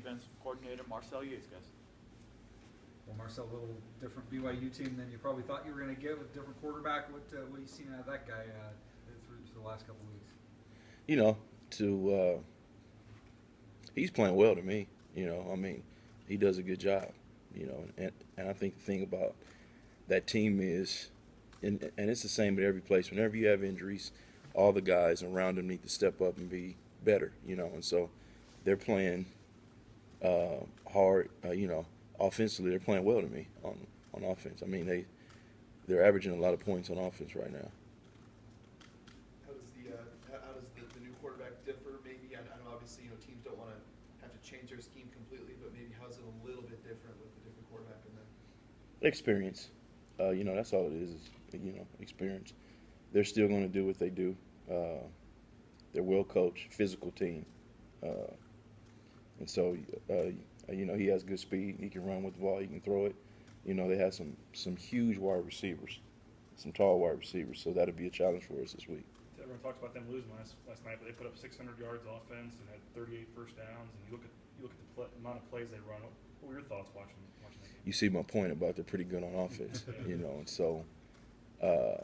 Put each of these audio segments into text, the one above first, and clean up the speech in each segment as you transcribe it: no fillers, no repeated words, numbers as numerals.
defense coordinator Marcel Yates, guys. Well, Marcel, a little different BYU team than you probably thought you were going to get with a different quarterback. What have you seen out of that guy through the last couple of weeks? You know, he's playing well to me. I mean, he does a good job. And I think the thing about that team is, and it's the same at every place. Whenever you have injuries, all the guys around them need to step up and be better. And so they're playing hard. Offensively, they're playing well to me on offense. I mean, they're averaging a lot of points on offense right now. How does the new quarterback differ? Maybe I know obviously teams don't want to have to change their scheme completely, but maybe how's it a little bit different with the different quarterback in there? Experience. That's all it is experience. They're still going to do what they do. They're well coached, physical team, and so he has good speed. He can run with the ball. He can throw it. They have some huge wide receivers, some tall wide receivers. So that'll be a challenge for us this week. Everyone talks about them losing last night, but they put up 600 yards offense and had 38 first downs. And you look at the amount of plays they run. What were your thoughts watching that game? You see my point about they're pretty good on offense, and so, I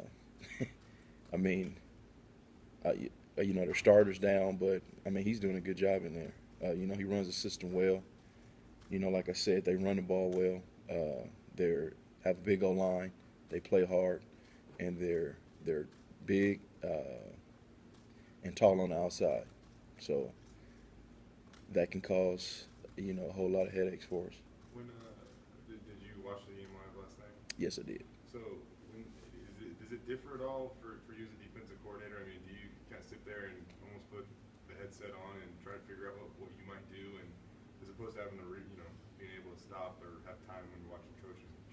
mean, their starters down, but I mean he's doing a good job in there. He runs the system well. Like I said, they run the ball well. They have a big O-line. They play hard, and they're big and tall on the outside. So that can cause a whole lot of headaches for us. When did you watch the game live last night? Yes, I did. So does it differ at all for you as a defensive coordinator? I mean, do you kind of sit there and almost put the headset on and try to figure out what you might do, and as opposed to having to being able to stop or have time when you're watching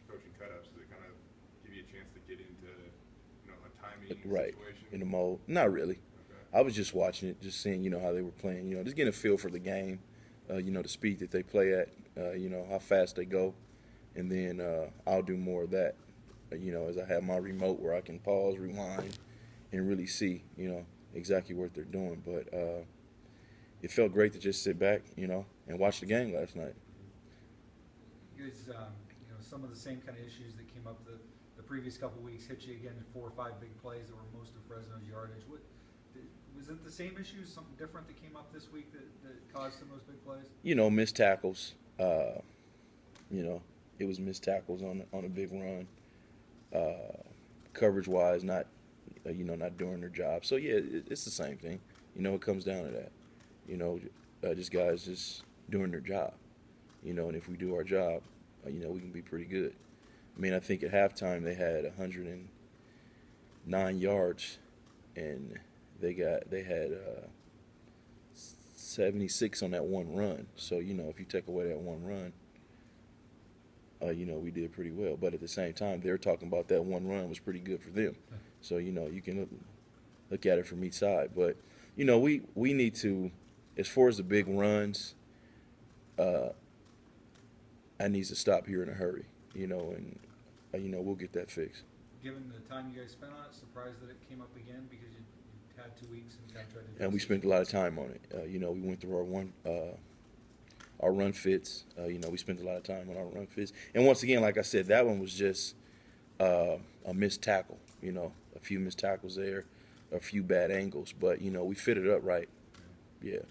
coaching cut-ups, does it kind of give you a chance to get into a timing right situation? In the mode? Not really. Okay. I was just watching it, just seeing how they were playing. Just getting a feel for the game. The speed that they play at. How fast they go, and then I'll do more of that. As I have my remote where I can pause, rewind, and really see exactly what they're doing. But it felt great to just sit back and watch the game last night. You guys, some of the same kind of issues that came up the previous couple of weeks hit you again in 4 or 5 big plays that were most of Fresno's yardage. Was it the same issues, something different that came up this week that caused some of those big plays? Missed tackles. It was missed tackles on a big run. Coverage-wise, not doing their job. So yeah, it's the same thing. It comes down to that. Just guys just doing their job. And if we do our job, we can be pretty good. I mean, I think at halftime they had 109 yards, and they had 76 on that one run. So if you take away that one run, we did pretty well. But at the same time, they're talking about that one run was pretty good for them. So you can look at it from each side. But we need to, as far as the big runs, I need to stop here in a hurry. And we'll get that fixed. Given the time you guys spent on it, surprised that it came up again because you had 2 weeks and kind of tried to. And we spent a lot of time on it. We went through our run fits. We spent a lot of time on our run fits. And once again, like I said, that one was just a missed tackle. A few missed tackles there, a few bad angles, but we fit it up right. Yeah.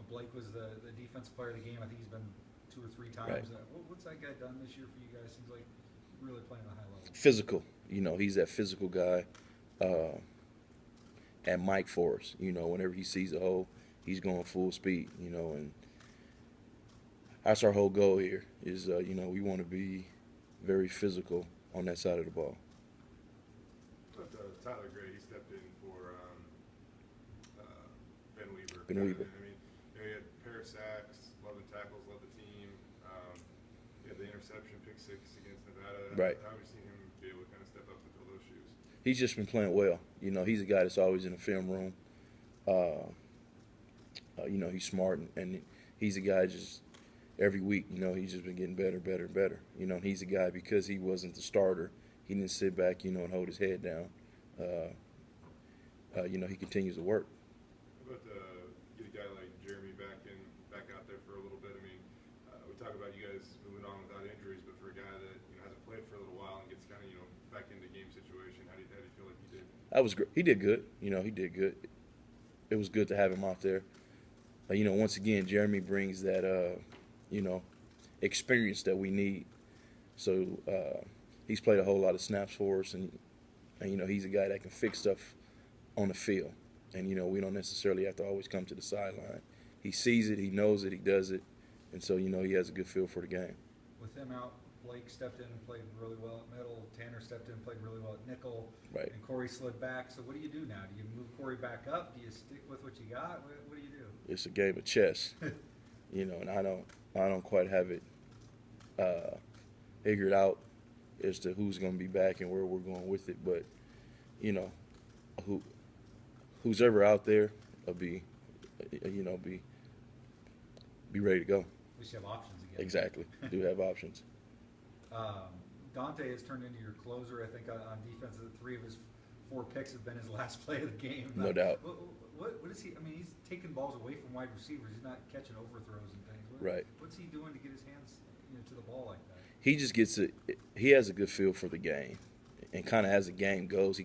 Blake was the defensive player of the game. I think he's been 2 or 3 times. Right. What's that guy done this year for you guys? Seems like really playing at a high level. Physical. He's that physical guy. And Mike for us. Whenever he sees a hole, he's going full speed. And that's our whole goal here. Is we want to be very physical on that side of the ball. But Tyler Gray, he stepped in for Ben Weaver. Ben Weaver. I mean, he had a pair of sacks, 11 tackles, led the team. He had the interception, pick 6 against Nevada. Right. How have you seen him be able to kind of step up and fill those shoes? He's just been playing well. He's a guy that's always in the film room. He's smart, and he's a guy just every week, he's just been getting better. And he's a guy, because he wasn't the starter, he didn't sit back, and hold his head down. He continues to work. How about get a guy like Jeremy back kind of, back into game situation? How do you feel like he did? That was great. He did good. He did good. It was good to have him out there. Once again, Jeremy brings that, experience that we need. So he's played a whole lot of snaps for us, and he's a guy that can fix stuff on the field. And, we don't necessarily have to always come to the sideline. He sees it, he knows it, he does it, and so, he has a good feel for the game. With him out, Blake stepped in and played really well at middle. Tanner stepped in and played really well at nickel. Right. And Corey slid back. So what do you do now? Do you move Corey back up? Do you stick with what you got? What do you do? It's a game of chess, and I don't quite have it figured out as to who's going to be back and where we're going with it. But, who's ever out there will be ready to go. At least you have options again. Exactly. Do have options. Dante has turned into your closer, I think, on defense. 3 of his 4 picks have been his last play of the game. No doubt. What is he? I mean, he's taking balls away from wide receivers. He's not catching overthrows and things. Right. What's he doing to get his hands to the ball like that? He just gets it. He has a good feel for the game, and kind of as the game goes,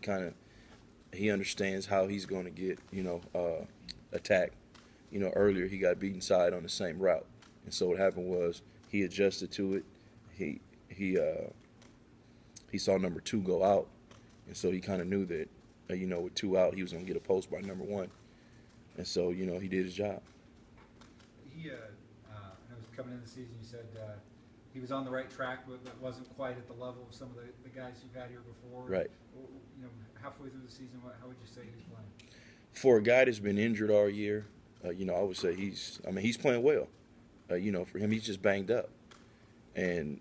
he understands how he's going to get attacked. Earlier he got beaten side on the same route, and so what happened was he adjusted to it. He saw number 2 go out, and so he kind of knew that with 2 out he was going to get a post by number 1, and so he did his job. He I know coming into the season you said he was on the right track, but wasn't quite at the level of some of the guys you've had here before. Right. Halfway through the season, how would you say he's playing? For a guy that's been injured all year, I would say he's playing well. For him, he's just banged up, and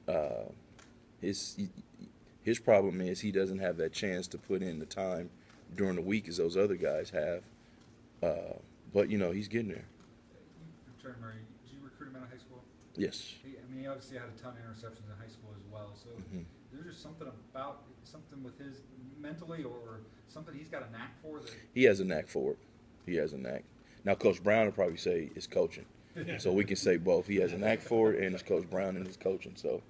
his problem is he doesn't have that chance to put in the time during the week as those other guys have. But he's getting there. I'm trying to remember. Did you recruit him out of high school? Yes. He obviously had a ton of interceptions in high school as well. So there's just something with his mentally or something he's got a knack for that. He has a knack for it. He has a knack. Now, Coach Brown will probably say it's coaching. So we can say both. He has a knack for it, and it's Coach Brown and his coaching. So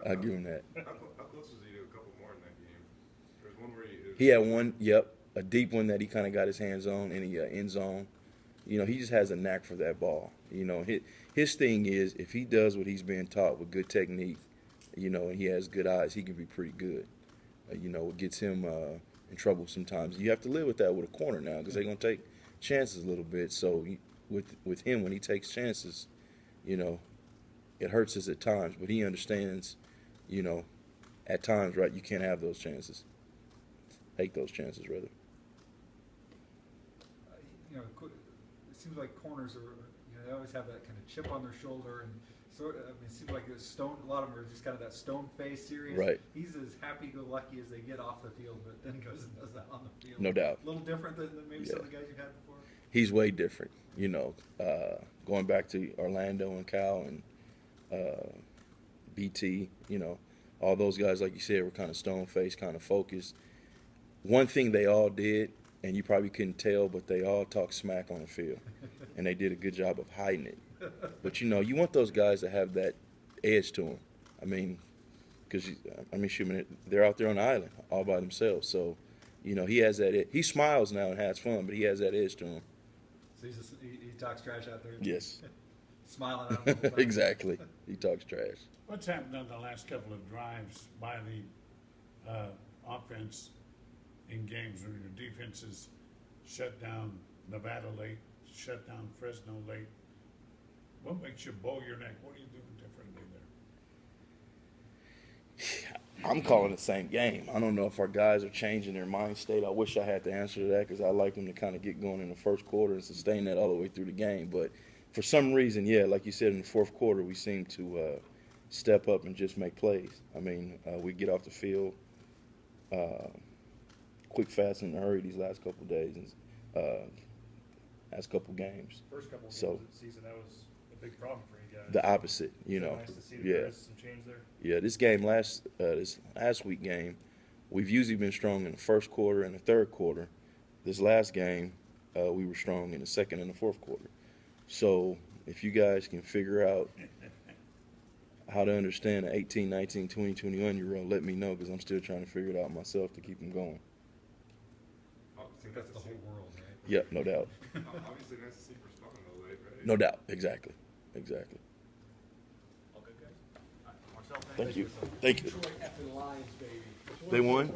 I'll give him that. How close was he to a couple more in that game? There was one where he had one, a deep one that he kind of got his hands on in the end zone. He just has a knack for that ball. His thing is if he does what he's being taught with good technique, and he has good eyes, he can be pretty good. It gets him in trouble sometimes. You have to live with that with a corner now because they're going to take chances a little bit. So with him, when he takes chances, it hurts us at times. But he understands, at times, right, you can't have those chances. Take those chances, rather. It seems like corners are, they always have that kind of chip on their shoulder and sort of, it seems like a lot of them are just kind of that stone face serious. Right. He's as happy-go-lucky as they get off the field, but then goes and does that on the field. No doubt. A little different than maybe some of the guys you've had before. He's way different, going back to Orlando and Cal and BT, all those guys, like you said, were kind of stone-faced, kind of focused. One thing they all did, and you probably couldn't tell, but they all talked smack on the field, and they did a good job of hiding it. But, you want those guys to have that edge to them. Because, they're out there on the island all by themselves. So, he has that edge. He smiles now and has fun, but he has that edge to him. So he talks trash out there? Yes. Smiling at him all the time. Exactly. He talks trash. What's happened on the last couple of drives by the offense in games when your defenses shut down Nevada late, shut down Fresno late? What makes you bow your neck? What are you doing differently there? I'm calling the same game. I don't know if our guys are changing their mind state. I wish I had the answer to that because I like them to kind of get going in the first quarter and sustain that all the way through the game. But for some reason, like you said, in the fourth quarter, we seem to step up and just make plays. We get off the field quick, fast, and in a hurry these last couple of days, last couple games. First couple of games So- of the season, that was a big problem for you guys. The opposite, So nice to see yeah. there's some change there. Yeah, this game this last week game, we've usually been strong in the first quarter and the third quarter. This last game, we were strong in the second and the fourth quarter. So if you guys can figure out how to understand an 18, 19, 20, 21-year-old, let me know, because I'm still trying to figure it out myself to keep them going. That's the whole world, right? Yep, no doubt. Obviously, that's the secret spot in the late, right? No doubt. Exactly. Exactly. All good, guys? All right, Marcel, Thank you. Thank you. Detroit effing Lions, baby. They won?